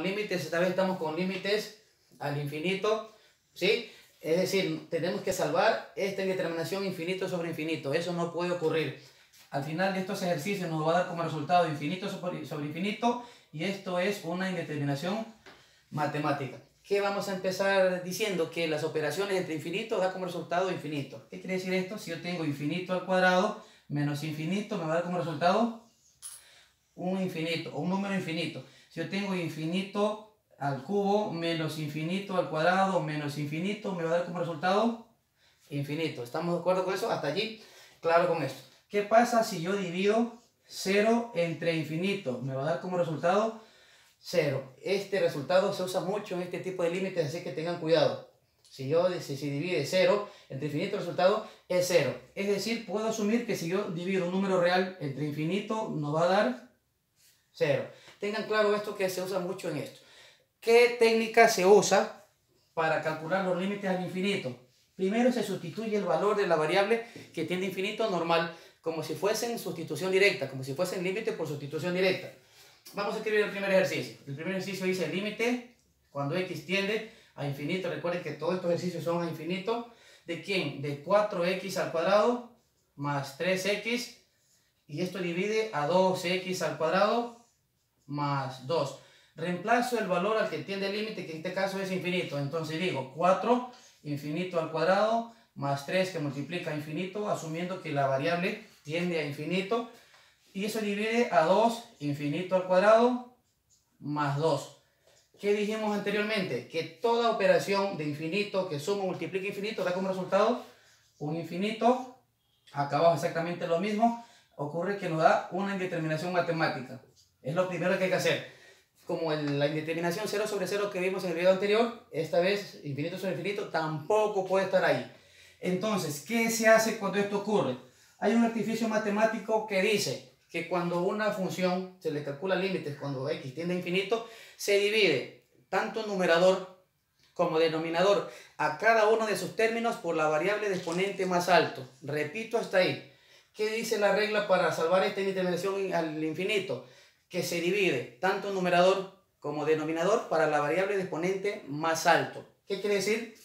límites, esta vez estamos con límites al infinito, ¿sí? Es decir, tenemos que salvar esta indeterminación infinito sobre infinito. Eso no puede ocurrir. Al final de estos ejercicios nos va a dar como resultado infinito sobre infinito, y esto es una indeterminación matemática. ¿Qué vamos a empezar diciendo? Que las operaciones entre infinitos dan como resultado infinito. ¿Qué quiere decir esto? Si yo tengo infinito al cuadrado menos infinito, me va a dar como resultado un infinito, o un número infinito. Si yo tengo infinito al cubo menos infinito al cuadrado menos infinito, me va a dar como resultado infinito. ¿Estamos de acuerdo con eso? Hasta allí, claro con esto. ¿Qué pasa si yo divido 0 entre infinito? Me va a dar como resultado 0. Este resultado se usa mucho en este tipo de límites, así que tengan cuidado. Si divide 0 entre infinito, el resultado es 0. Es decir, puedo asumir que si yo divido un número real entre infinito, nos va a dar 0. Tengan claro esto, que se usa mucho en esto. ¿Qué técnica se usa para calcular los límites al infinito? Primero se sustituye el valor de la variable que tiende a infinito normal, como si fuesen sustitución directa, como si fuesen límite por sustitución directa. Vamos a escribir el primer ejercicio. El primer ejercicio dice el límite cuando x tiende a infinito. Recuerden que todos estos ejercicios son a infinito. ¿De quién? De 4x al cuadrado más 3x. Y esto divide a 2x al cuadrado más 2. Reemplazo el valor al que tiende el límite, que en este caso es infinito. Entonces digo 4 infinito al cuadrado más 3 que multiplica a infinito, asumiendo que la variable tiende a infinito. Y eso divide a 2 infinito al cuadrado más 2. ¿Qué dijimos anteriormente? Que toda operación de infinito que suma o multiplica infinito da como resultado un infinito. Acá abajo exactamente lo mismo. Ocurre que nos da una indeterminación matemática. Es lo primero que hay que hacer. Como la indeterminación 0 sobre 0 que vimos en el video anterior, esta vez infinito sobre infinito tampoco puede estar ahí. Entonces, ¿qué se hace cuando esto ocurre? Hay un artificio matemático que dice que cuando una función se le calcula límites, cuando x tiende a infinito, se divide tanto numerador como denominador a cada uno de sus términos por la variable de exponente más alto. Repito hasta ahí. ¿Qué dice la regla para salvar esta indeterminación al infinito? Que se divide tanto numerador como denominador para la variable de exponente más alto. ¿Qué quiere decir?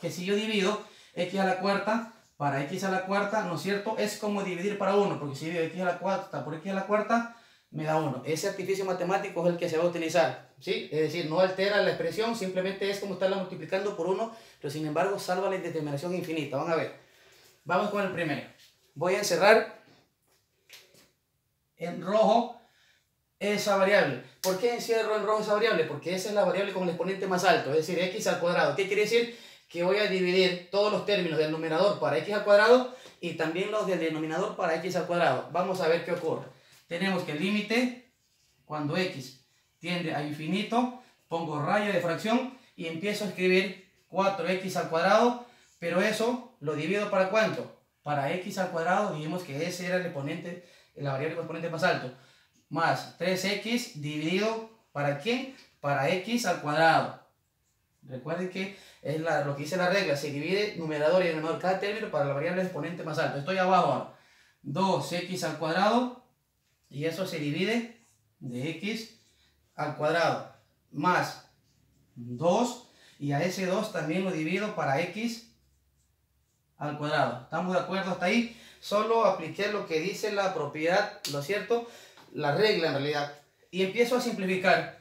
Que si yo divido x a la cuarta para x a la cuarta, ¿no es cierto? Es como dividir para 1, porque si divido x a la cuarta por x a la cuarta, me da 1. Ese artificio matemático es el que se va a utilizar, ¿sí? Es decir, no altera la expresión, simplemente es como estarla multiplicando por 1, pero sin embargo salva la indeterminación infinita. Van a ver. Vamos con el primero. Voy a encerrar en rojo esa variable. ¿Por qué encierro en rojo esa variable? Porque esa es la variable con el exponente más alto, es decir, x al cuadrado. ¿Qué quiere decir? Que voy a dividir todos los términos del numerador para x al cuadrado y también los del denominador para x al cuadrado. Vamos a ver qué ocurre. Tenemos que el límite, cuando x tiende a infinito, pongo raya de fracción y empiezo a escribir 4x al cuadrado, pero eso lo divido ¿para cuánto? Para x al cuadrado. Dijimos que ese era el exponente, la variable con exponente más alto, más 3x dividido ¿para quién? Para x al cuadrado. Recuerden que es lo que dice la regla, se divide numerador y denominador cada término para la variable de exponente más alto. Estoy abajo ahora. 2x al cuadrado, y eso se divide de x al cuadrado más 2, y a ese 2 también lo divido para x al cuadrado. ¿Estamos de acuerdo hasta ahí? Solo apliqué lo que dice la propiedad, ¿lo cierto? La regla en realidad. Y empiezo a simplificar.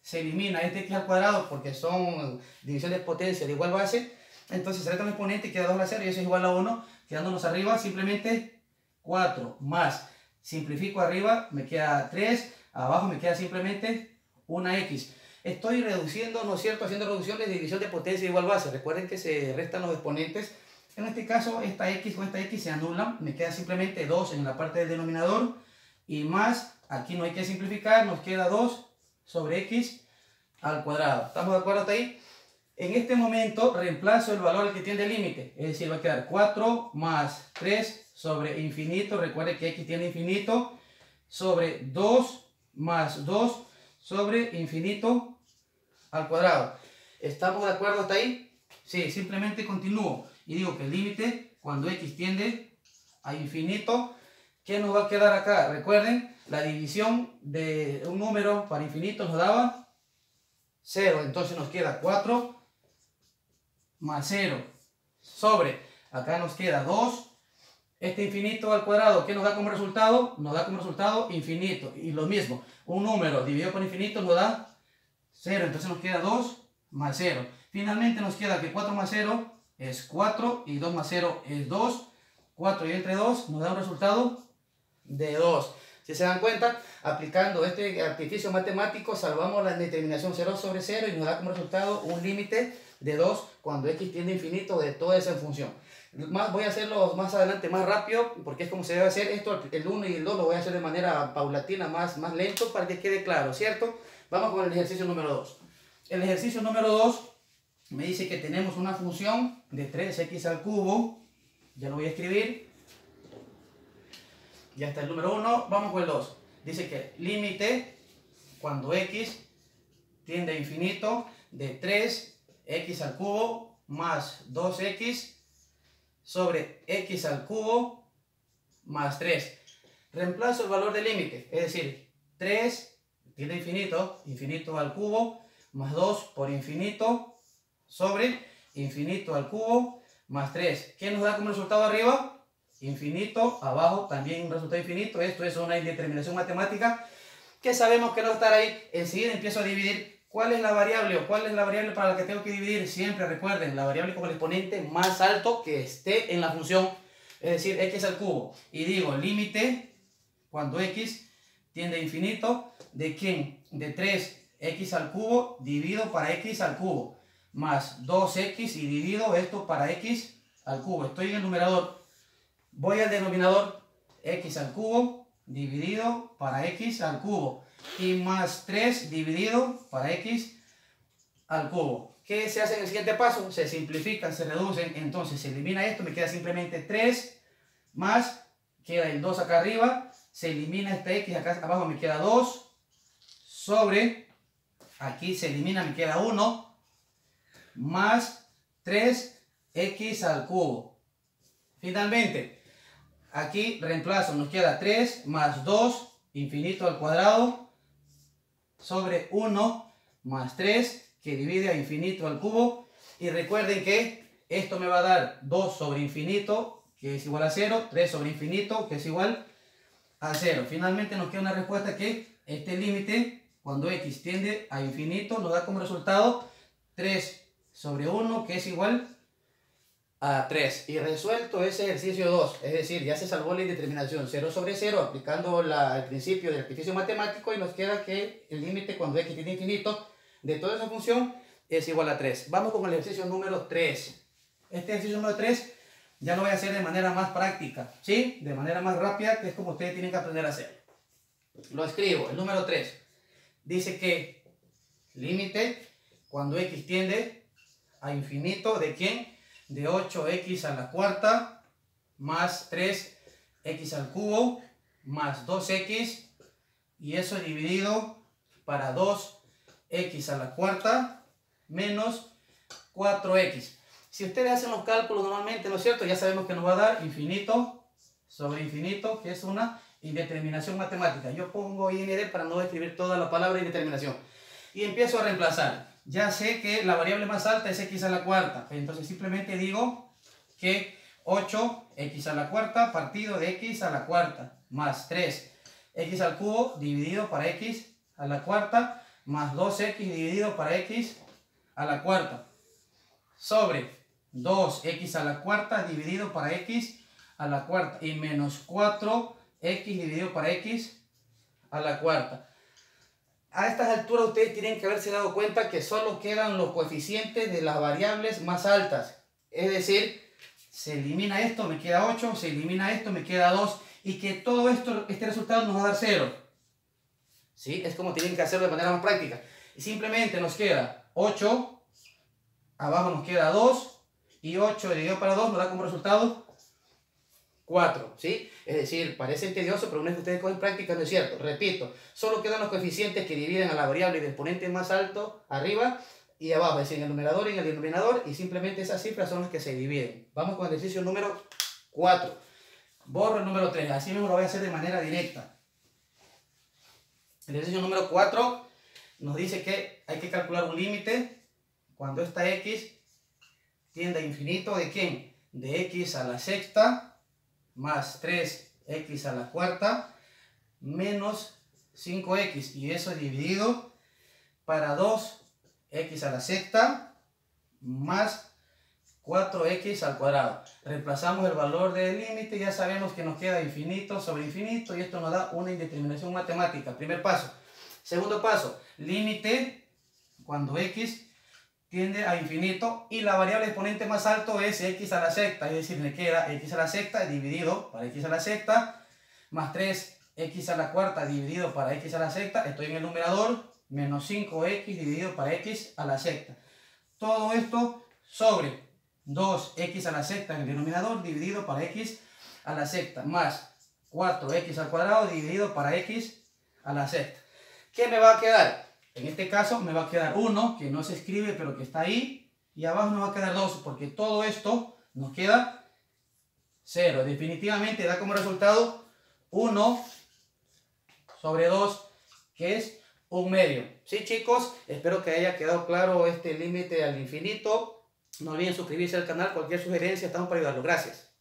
Se elimina este x al cuadrado porque son divisiones de potencia de igual base. Entonces se resta un exponente y queda 2 a la 0 y eso es igual a 1. Quedándonos arriba simplemente 4 más. Simplifico arriba, me queda 3. Abajo me queda simplemente una x. Estoy reduciendo, ¿no es cierto? Haciendo reducciones de división de potencia de igual base. Recuerden que se restan los exponentes. En este caso esta x con esta x se anulan. Me queda simplemente 2 en la parte del denominador. Y más, aquí no hay que simplificar, nos queda 2 sobre x al cuadrado. ¿Estamos de acuerdo hasta ahí? En este momento reemplazo el valor al que tiende el límite. Es decir, va a quedar 4 más 3 sobre infinito. Recuerde que x tiende infinito. Sobre 2 más 2 sobre infinito al cuadrado. ¿Estamos de acuerdo hasta ahí? Sí, simplemente continúo. Y digo que el límite, cuando x tiende a infinito, ¿qué nos va a quedar acá? Recuerden, la división de un número para infinito nos daba 0. Entonces nos queda 4 más 0 sobre, acá nos queda 2. Este infinito al cuadrado, ¿qué nos da como resultado? Nos da como resultado infinito. Y lo mismo, un número dividido por infinito nos da 0. Entonces nos queda 2 más 0. Finalmente nos queda que 4 más 0 es 4 y 2 más 0 es 2. 4 y entre 2 nos da un resultado de 2. Si se dan cuenta, aplicando este artificio matemático, salvamos la determinación 0 sobre 0 y nos da como resultado un límite de 2 cuando x tiende a infinito de toda esa función. Voy a hacerlo más adelante más rápido porque es como se debe hacer esto, el 1 y el 2 lo voy a hacer de manera paulatina, más lento para que quede claro, ¿cierto? Vamos con el ejercicio número 2. El ejercicio número 2 me dice que tenemos una función de 3x al cubo, ya lo voy a escribir. Ya está el número 1, vamos con el 2. Dice que límite cuando x tiende a infinito de 3x al cubo más 2x sobre x al cubo más 3. Reemplazo el valor del límite, es decir, 3 tiende a infinito, infinito al cubo, más 2 por infinito sobre infinito al cubo más 3. ¿Qué nos da como resultado arriba? Infinito, abajo también un resultado infinito. Esto es una indeterminación matemática que sabemos que no va a estar ahí. Enseguida empiezo a dividir. ¿Cuál es la variable o cuál es la variable para la que tengo que dividir? Siempre recuerden, la variable con el exponente más alto que esté en la función, es decir, x al cubo. Y digo, límite cuando x tiende a infinito, ¿de quién? De 3x al cubo dividido para x al cubo, más 2x y divido esto para x al cubo. Estoy en el numerador. Voy al denominador, x al cubo dividido para x al cubo y más 3 dividido para x al cubo. ¿Qué se hace en el siguiente paso? Se simplifican, se reducen, entonces se elimina esto, me queda simplemente 3 más, queda el 2 acá arriba, se elimina este x, acá abajo me queda 2 sobre, aquí se elimina, me queda 1 más 3x al cubo. Finalmente, aquí reemplazo, nos queda 3 más 2, infinito al cuadrado, sobre 1 más 3, que divide a infinito al cubo. Y recuerden que esto me va a dar 2 sobre infinito, que es igual a 0, 3 sobre infinito, que es igual a 0. Finalmente nos queda una respuesta que este límite, cuando x tiende a infinito, nos da como resultado 3 sobre 1, que es igual a 3. Y resuelto ese ejercicio 2, es decir, ya se salvó la indeterminación 0 sobre 0 aplicando el principio del artificio matemático y nos queda que el límite cuando x tiende a infinito de toda esa función es igual a 3. Vamos con el ejercicio número 3. Este ejercicio número 3 ya lo voy a hacer de manera más práctica, ¿sí? De manera más rápida, que es como ustedes tienen que aprender a hacer. Lo escribo, el número 3. Dice que límite cuando x tiende a infinito, ¿de quién? De 8x a la cuarta más 3x al cubo más 2x y eso dividido para 2x a la cuarta menos 4x. Si ustedes hacen los cálculos normalmente, ¿no es cierto? Ya sabemos que nos va a dar infinito sobre infinito, que es una indeterminación matemática. Yo pongo IND para no escribir toda la palabra indeterminación. Y empiezo a reemplazar. Ya sé que la variable más alta es x a la cuarta. Entonces simplemente digo que 8x a la cuarta partido de x a la cuarta más 3x al cubo dividido para x a la cuarta más 2x dividido para x a la cuarta sobre 2x a la cuarta dividido para x a la cuarta y menos 4x dividido para x a la cuarta. A estas alturas ustedes tienen que haberse dado cuenta que solo quedan los coeficientes de las variables más altas. Es decir, se elimina esto, me queda 8, se elimina esto, me queda 2 y que todo esto, este resultado nos va a dar 0. ¿Sí? Es como tienen que hacerlo de manera más práctica. Y simplemente nos queda 8, abajo nos queda 2 y 8 dividido para 2 nos da como resultado 4, ¿sí? Es decir, parece tedioso, pero una vez que ustedes cogen práctica, no es cierto. Repito, solo quedan los coeficientes que dividen a la variable del exponente más alto arriba y abajo, es decir, en el numerador y en el denominador, y simplemente esas cifras son las que se dividen. Vamos con el ejercicio número 4. Borro el número 3, así mismo lo voy a hacer de manera directa. El ejercicio número 4 nos dice que hay que calcular un límite cuando esta x tiende a infinito. ¿De quién? De x a la sexta más 3x a la cuarta menos 5x, y eso dividido para 2x a la sexta más 4x al cuadrado. Reemplazamos el valor del límite, ya sabemos que nos queda infinito sobre infinito, y esto nos da una indeterminación matemática. Primer paso. Segundo paso, límite cuando x tiende a infinito y la variable exponente más alto es x a la sexta, es decir, me queda x a la sexta dividido para x a la sexta más 3x a la cuarta dividido para x a la sexta, estoy en el numerador, menos 5x dividido para x a la sexta. Todo esto sobre 2x a la sexta en el denominador dividido para x a la sexta más 4x al cuadrado dividido para x a la sexta. ¿Qué me va a quedar? En este caso me va a quedar 1, que no se escribe pero que está ahí, y abajo nos va a quedar 2, porque todo esto nos queda 0. Definitivamente da como resultado 1 sobre 2, que es 1/2. Sí, chicos, espero que haya quedado claro este límite al infinito. No olviden suscribirse al canal, cualquier sugerencia estamos para ayudarlos. Gracias.